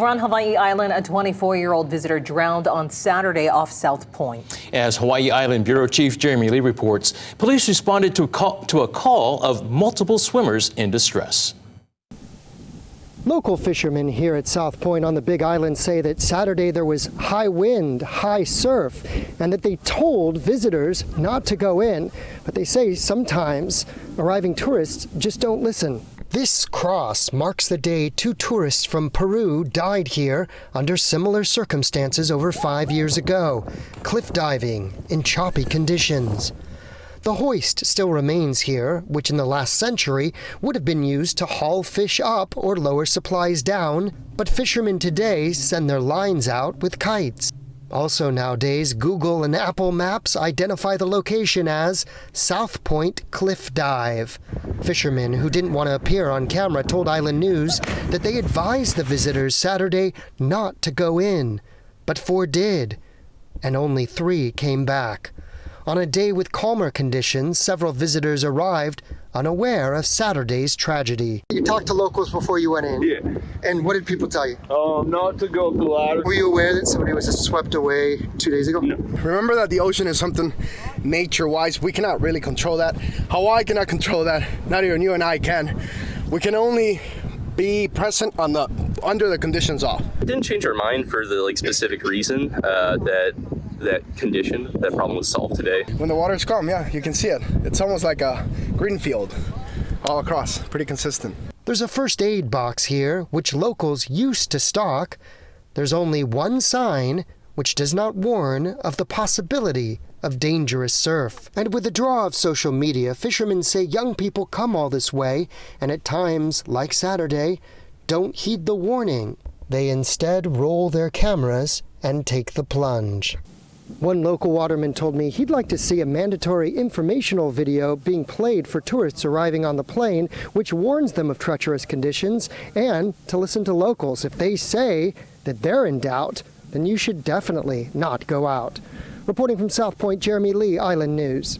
We're on Hawaii Island. A 24-year-old visitor drowned on Saturday off South Point. As Hawaii Island Bureau Chief Jeremy Lee reports, police responded to a call of multiple swimmers in distress. Local fishermen here at South Point on the Big Island say that Saturday there was high wind, high surf, and that they told visitors not to go in. But they say sometimes arriving tourists just don't listen. This cross marks the day 2 tourists from Peru died here under similar circumstances over 5 years ago, cliff diving in choppy conditions. The hoist still remains here, which in the last century would have been used to haul fish up or lower supplies down, but fishermen today send their lines out with kites. Also nowadays, Google and Apple Maps identify the location as South Point Cliff Dive. Fishermen who didn't want to appear on camera told Island News that they advised the visitors Saturday not to go in, but 4 did, and only 3 came back. On a day with calmer conditions, several visitors arrived unaware of Saturday's tragedy. You talked to locals before you went in? Yeah. And what did people tell you? Not to go too loud. Were you aware that somebody was just swept away 2 days ago? No. Remember that the ocean is something nature-wise, we cannot really control that. Hawaii cannot control that. Not even you and I can. We can only be present under the conditions off. It didn't change our mind for the specific reason that problem was solved today. When the water's calm, yeah, you can see it. It's almost like a green field all across, pretty consistent. There's a first aid box here, which locals used to stock. There's only one sign, which does not warn of the possibility of dangerous surf. And with the draw of social media, fishermen say young people come all this way, and at times, like Saturday, don't heed the warning. They instead roll their cameras and take the plunge. One local waterman told me he'd like to see a mandatory informational video being played for tourists arriving on the plane, which warns them of treacherous conditions, and to listen to locals. If they say that they're in doubt, then you should definitely not go out. Reporting from South Point, Jeremy Lee, Island News.